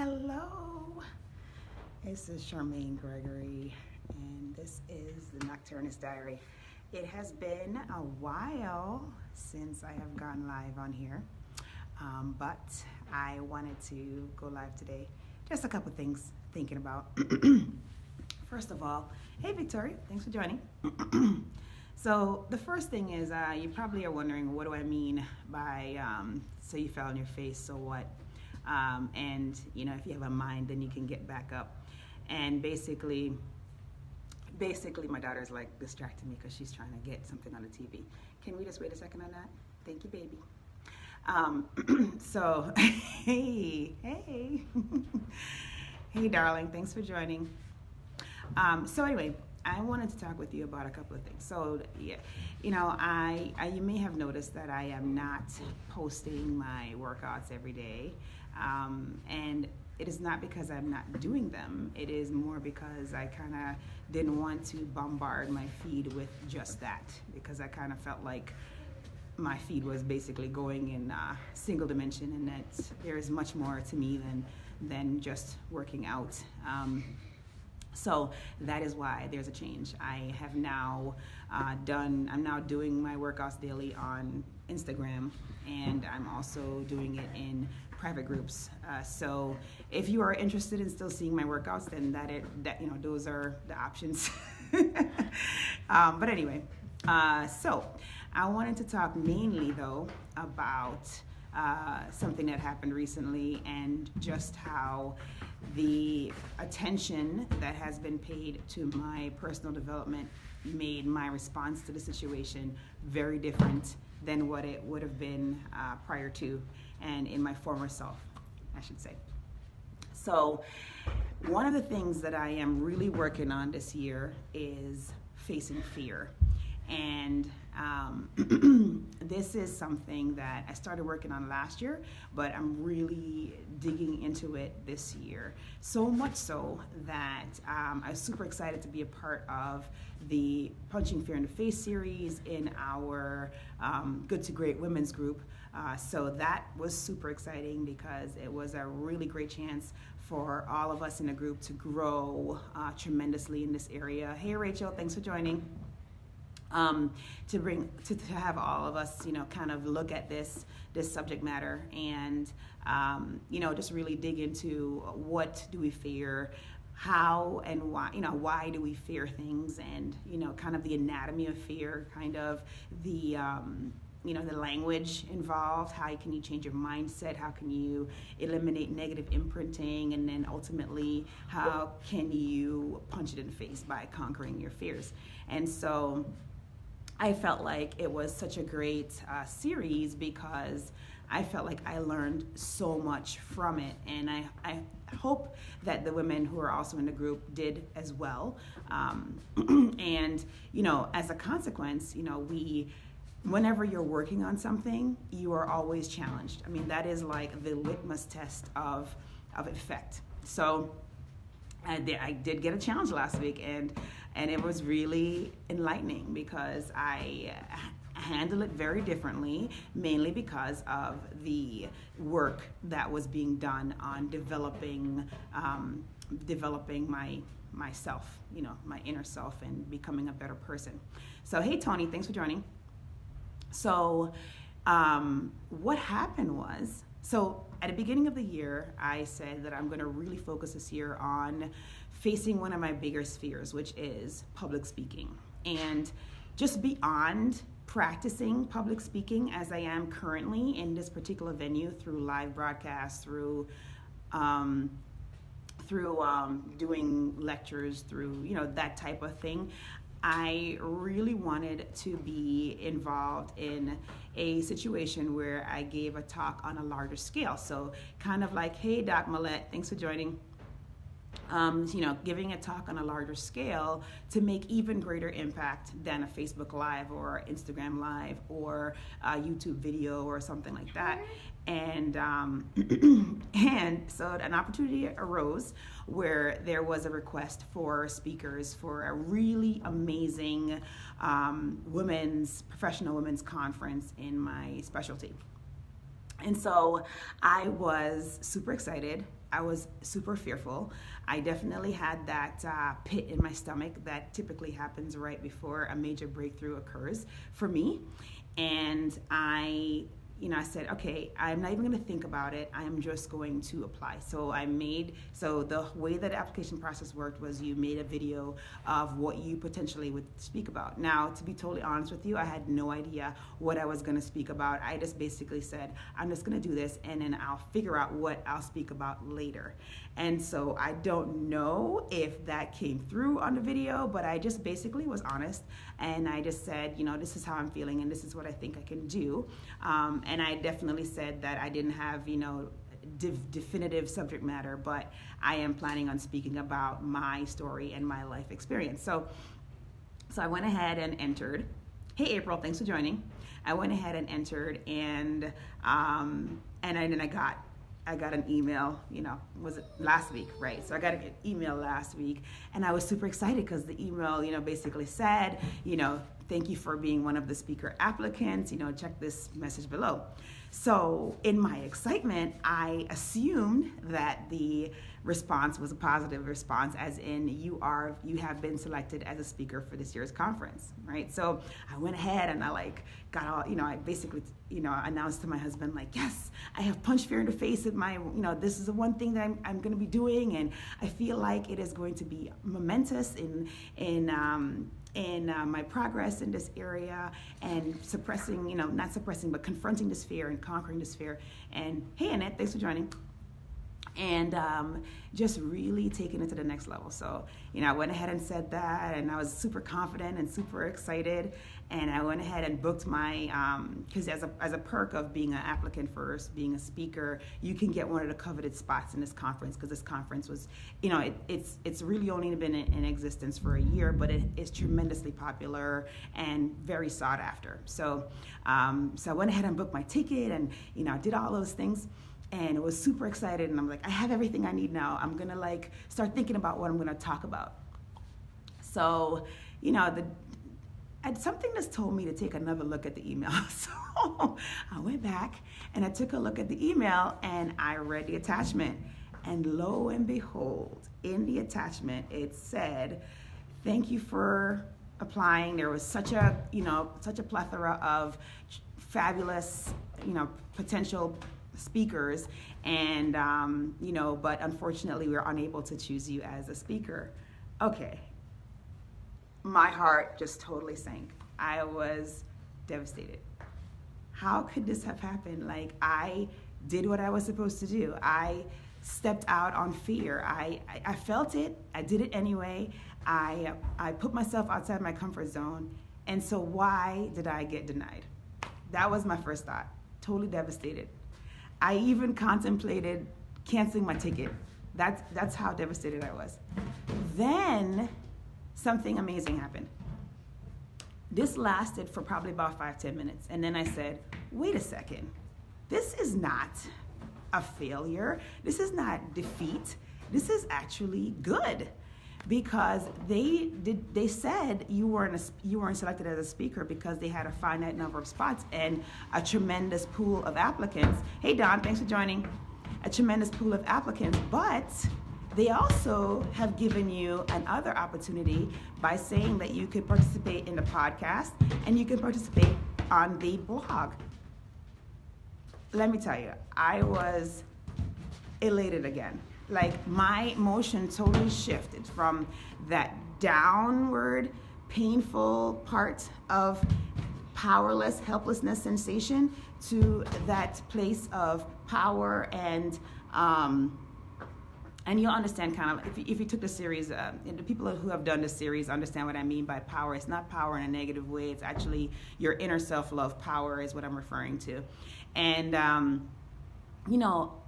Hello, this is Charmaine Gregory, and this is the Nocturnist Diary. It has been a while since I have gone live on here, but I wanted to go live today. Just a couple things thinking about. First of all, hey Victoria, thanks for joining. So the first thing is, you probably are wondering, what do I mean by so you fell on your face, so what? And you know, if you have a mind, then you can get back up. And basically my daughter's like distracting me because she's trying to get something on the TV. Can we just wait a second on that? Thank you, baby. So hey hey darling, thanks for joining. So anyway, I wanted to talk with you about a couple of things. So yeah, you know, you may have noticed that I am not posting my workouts every day, and it is not because I'm not doing them. It is more because I kind of didn't want to bombard my feed with just that, because I kind of felt like my feed was basically going in single dimension, and that there is much more to me than just working out. So that is why there's a change. I have now I'm now doing my workouts daily on Instagram, and I'm also doing it in private groups. So if you are interested in still seeing my workouts, then those are the options. But anyway, so I wanted to talk mainly though about something that happened recently, and just how the attention that has been paid to my personal development made my response to the situation very different than what it would have been prior to, and in my former self, I should say. So one of the things that I am really working on this year is facing fear. And this is something that I started working on last year, but I'm really digging into it this year. So much so that I'm super excited to be a part of the Punching Fear in the Face series in our Good to Great Women's group. So that was super exciting, because it was a really great chance for all of us in the group to grow tremendously in this area. Hey Rachel, thanks for joining. To have all of us, you know, kind of look at this subject matter, and you know, just really dig into what do we fear, how and why, you know, why do we fear things, and you know, kind of the anatomy of fear, kind of the you know, the language involved, how can you change your mindset, how can you eliminate negative imprinting, and then ultimately how can you punch it in the face by conquering your fears. And so I felt like it was such a great series, because I felt like I learned so much from it, and I hope that the women who are also in the group did as well. And you know, as a consequence, you know, whenever you're working on something, you are always challenged. I mean, that is like the litmus test of effect. So I did get a challenge last week, and it was really enlightening, because I handle it very differently, mainly because of the work that was being done on developing myself, you know, my inner self, and becoming a better person. So hey Tony, thanks for joining. So what happened was, so at the beginning of the year, I said that I'm going to really focus this year on facing one of my biggest fears, which is public speaking. And just beyond practicing public speaking as I am currently in this particular venue, through live broadcasts, through doing lectures, through, you know, that type of thing, I really wanted to be involved in a situation where I gave a talk on a larger scale. So kind of like, hey Doc Millette, thanks for joining. You know, giving a talk on a larger scale to make even greater impact than a Facebook Live or Instagram Live or a YouTube video or something like that. And and so an opportunity arose where there was a request for speakers for a really amazing professional women's conference in my specialty. And so I was super excited. I was super fearful. I definitely had that pit in my stomach that typically happens right before a major breakthrough occurs for me. And I said, okay, I'm not even going to think about it. I'm just going to apply. So the way that the application process worked was you made a video of what you potentially would speak about. Now, to be totally honest with you, I had no idea what I was going to speak about. I just basically said, I'm just going to do this and then I'll figure out what I'll speak about later. And so I don't know if that came through on the video, but I just basically was honest. And I just said, this is how I'm feeling and this is what I think I can do. And I definitely said that I didn't have, definitive subject matter, but I am planning on speaking about my story and my life experience. So I went ahead and entered. Hey, April, thanks for joining. I went ahead and entered, and then I got an email, was it last week, right? So I got an email last week, and I was super excited because the email, basically said, thank you for being one of the speaker applicants, check this message below. So in my excitement, I assumed that the response was a positive response, as in you have been selected as a speaker for this year's conference, right? So I went ahead and I got all, I basically, announced to my husband, yes, I have punched fear in the face at my, this is the one thing that I'm going to be doing, and I feel like it is going to be momentous in my progress in this area, and not suppressing, but confronting this fear and conquering this fear. And hey, Annette, thanks for joining. And just really taking it to the next level. So, I went ahead and said that, and I was super confident and super excited. And I went ahead and booked my, because as a perk of being an applicant first, being a speaker, you can get one of the coveted spots in this conference, because this conference was, it's really only been in existence for a year, but it is tremendously popular and very sought after. So I went ahead and booked my ticket, and I did all those things. And I was super excited, and I'm like, I have everything I need now. I'm gonna start thinking about what I'm gonna talk about. So, something just told me to take another look at the email. So I went back and I took a look at the email and I read the attachment. And lo and behold, in the attachment, it said, thank you for applying. There was such a plethora of fabulous, potential speakers, and but unfortunately we were unable to choose you as a speaker. Okay, my heart just totally sank. I was devastated. How could this have happened? I did what I was supposed to do. I stepped out on fear. I felt it. I did it anyway. I put myself outside my comfort zone. And so why did I get denied? That was my first thought. Totally devastated. I even contemplated canceling my ticket. That's how devastated I was. Then something amazing happened. This lasted for probably about 5-10 minutes. And then I said, wait a second. This is not a failure. This is not defeat. This is actually good. Because they said you weren't selected as a speaker because they had a finite number of spots and a tremendous pool of applicants. Hey Don, thanks for joining. A tremendous pool of applicants, but they also have given you another opportunity by saying that you could participate in the podcast and you can participate on the blog. Let me tell you, I was elated again. My emotion totally shifted from that downward, painful part of powerless, helplessness sensation to that place of power and you'll understand kind of, if you took the series, the people who have done the series understand what I mean by power. It's not power in a negative way. It's actually your inner self-love power is what I'm referring to. And,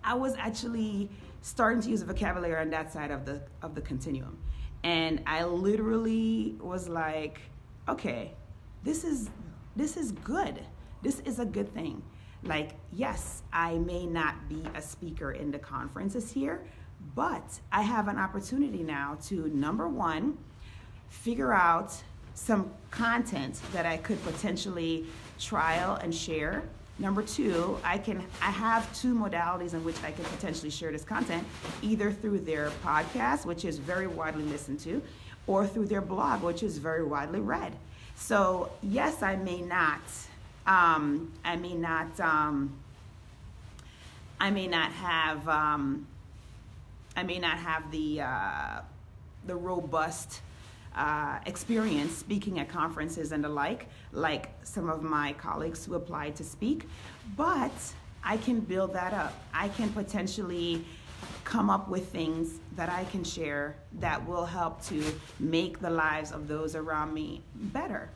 I was actually starting to use a vocabulary on that side of the continuum. And I literally was like, okay, this is good. This is a good thing. Yes, I may not be a speaker in the conference this year, but I have an opportunity now to, number one, figure out some content that I could potentially trial and share Number two, I have two modalities in which I can potentially share this content, either through their podcast, which is very widely listened to, or through their blog, which is very widely read. So yes, I may not have the robust experience speaking at conferences and the like some of my colleagues who applied to speak, but I can build that up. I can potentially come up with things that I can share that will help to make the lives of those around me better.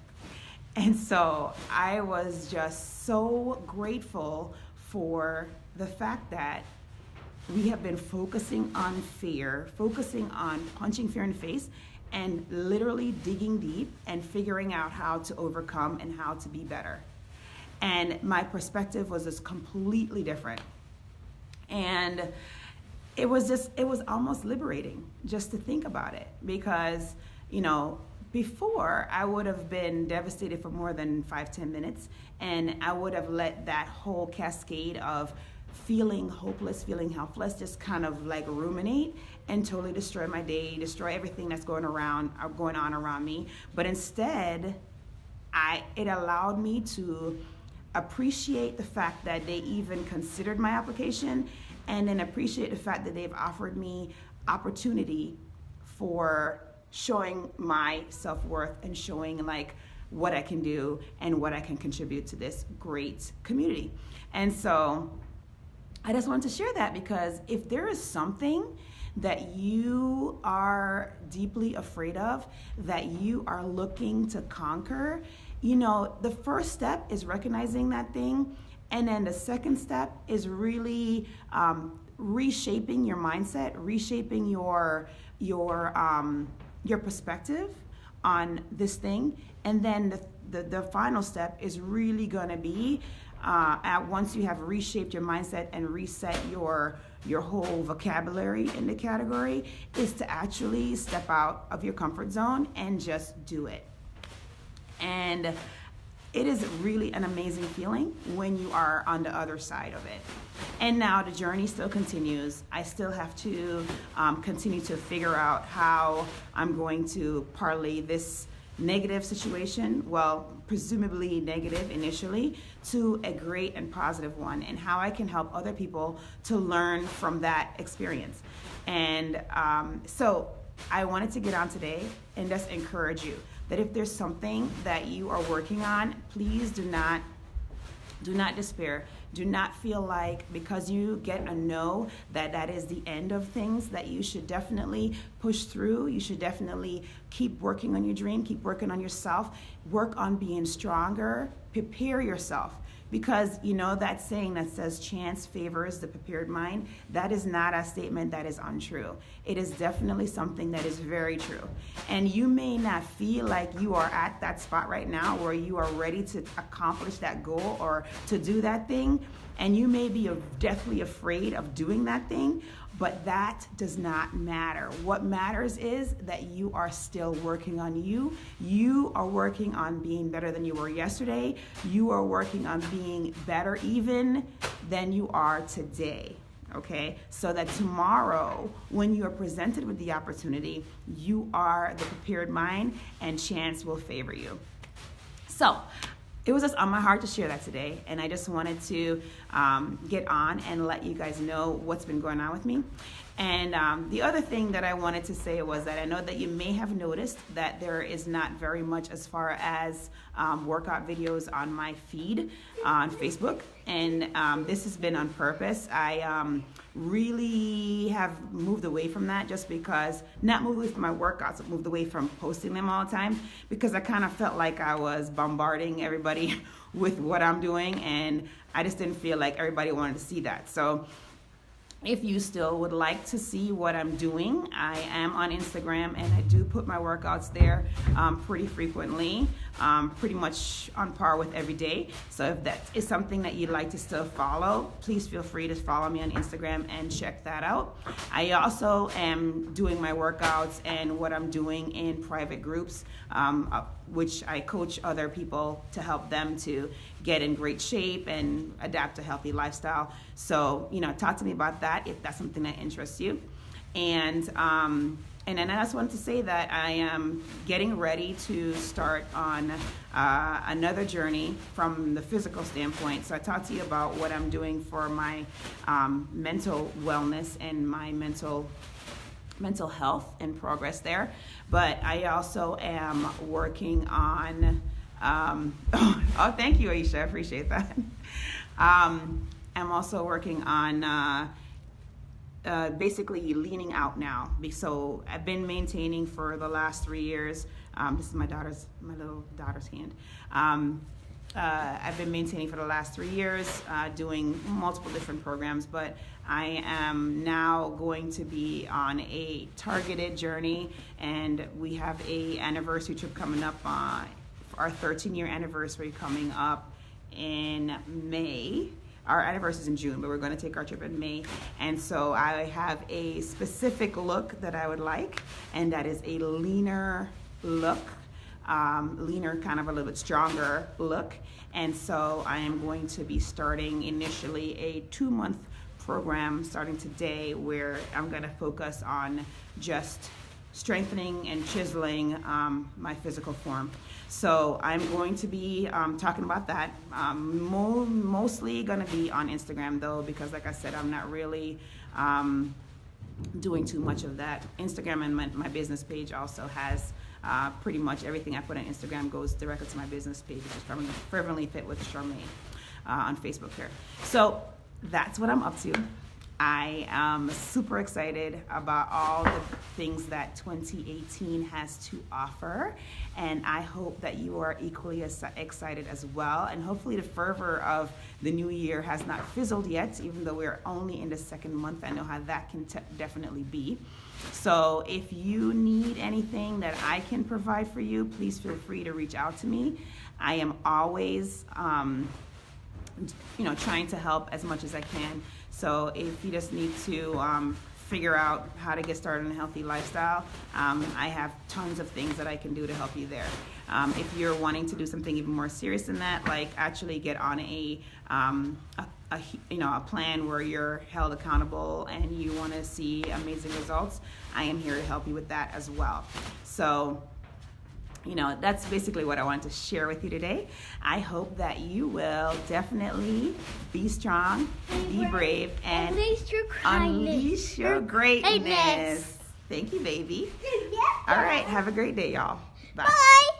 And so I was just so grateful for the fact that we have been focusing on fear, focusing on punching fear in the face, and literally digging deep and figuring out how to overcome and how to be better. And my perspective was just completely different. And it was almost liberating just to think about it, because, before I would have been devastated for more than 5-10 minutes, and I would have let that whole cascade of feeling hopeless, feeling helpless, just kind of like ruminate and totally destroy my day, destroy everything that's going on around me. But instead, it allowed me to appreciate the fact that they even considered my application, and then appreciate the fact that they've offered me opportunity for showing my self-worth and showing like what I can do and what I can contribute to this great community. And so I just wanted to share that, because if there is something that you are deeply afraid of, that you are looking to conquer, the first step is recognizing that thing. And then the second step is really reshaping your mindset, reshaping your perspective on this thing. And then the final step is really going to be once you have reshaped your mindset and reset your whole vocabulary in the category, is to actually step out of your comfort zone and just do it. And it is really an amazing feeling when you are on the other side of it. And now the journey still continues. I still have to continue to figure out how I'm going to parlay this negative situation, well, presumably negative initially, to a great and positive one, and how I can help other people to learn from that experience. And so I wanted to get on today and just encourage you that if there's something that you are working on, please do not despair. Do not feel like because you get a no that is the end of things, that you should definitely push through. You should definitely keep working on your dream, keep working on yourself, work on being stronger, prepare yourself. Because that saying that says chance favors the prepared mind, that is not a statement that is untrue. It is definitely something that is very true. And you may not feel like you are at that spot right now where you are ready to accomplish that goal or to do that thing. And you may be deathly afraid of doing that thing, but that does not matter. What matters is that you are still working on you. You are working on being better than you were yesterday. You are working on being better even than you are today. Okay, so that tomorrow, when you are presented with the opportunity, you are the prepared mind and chance will favor you. So it was just on my heart to share that today, and I just wanted to get on and let you guys know what's been going on with me. And the other thing that I wanted to say was that I know that you may have noticed that there is not very much as far as workout videos on my feed on Facebook, and this has been on purpose. I really have moved away from that, just because, not moved away from my workouts, but moved away from posting them all the time, because I kind of felt like I was bombarding everybody with what I'm doing, and I just didn't feel like everybody wanted to see that. So if you still would like to see what I'm doing, I am on Instagram, and I do put my workouts there pretty frequently, pretty much on par with every day. So if that is something that you'd like to still follow, please feel free to follow me on Instagram and check that out. I also am doing my workouts and what I'm doing in private groups, which I coach other people to help them to get in great shape and adapt a healthy lifestyle. So, talk to me about that if that's something that interests you. And then I just wanted to say that I am getting ready to start on another journey from the physical standpoint. So I talked to you about what I'm doing for my mental wellness and my mental health and progress there. But I also am working on, thank you, Aisha, I appreciate that. I'm also working on basically leaning out now. So I've been maintaining for the last 3 years. This is my little daughter's hand. I've been maintaining for the last 3 years, doing multiple different programs, but I am now going to be on a targeted journey, and we have a anniversary trip coming up, our 13-year anniversary coming up in May. Our anniversary is in June, but we're going to take our trip in May. And so I have a specific look that I would like, and that is a leaner look, leaner, kind of a little bit stronger look. And so I am going to be starting initially a 2-month program starting today, where I'm going to focus on just strengthening and chiseling my physical form. So I'm going to be talking about that. Mostly going to be on Instagram though, because like I said, I'm not really doing too much of that. Instagram and my business page also has pretty much everything I put on Instagram goes directly to my business page, which is Fervently Fit with Charmaine on Facebook here. So that's what I'm up to. I am super excited about all the things that 2018 has to offer, and I hope that you are equally as excited as well. And hopefully the fervor of the new year has not fizzled yet, even though we're only in the second month. I know how that can definitely be. So if you need anything that I can provide for you, please feel free to reach out to me. I am always trying to help as much as I can. So if you just need to figure out how to get started in a healthy lifestyle, I have tons of things that I can do to help you there. If you're wanting to do something even more serious than that, like actually get on a plan where you're held accountable and you want to see amazing results, I am here to help you with that as well. So that's basically what I wanted to share with you today. I hope that you will definitely be strong, be brave, and unleash your greatness. Thank you, baby. All right, have a great day, y'all. Bye.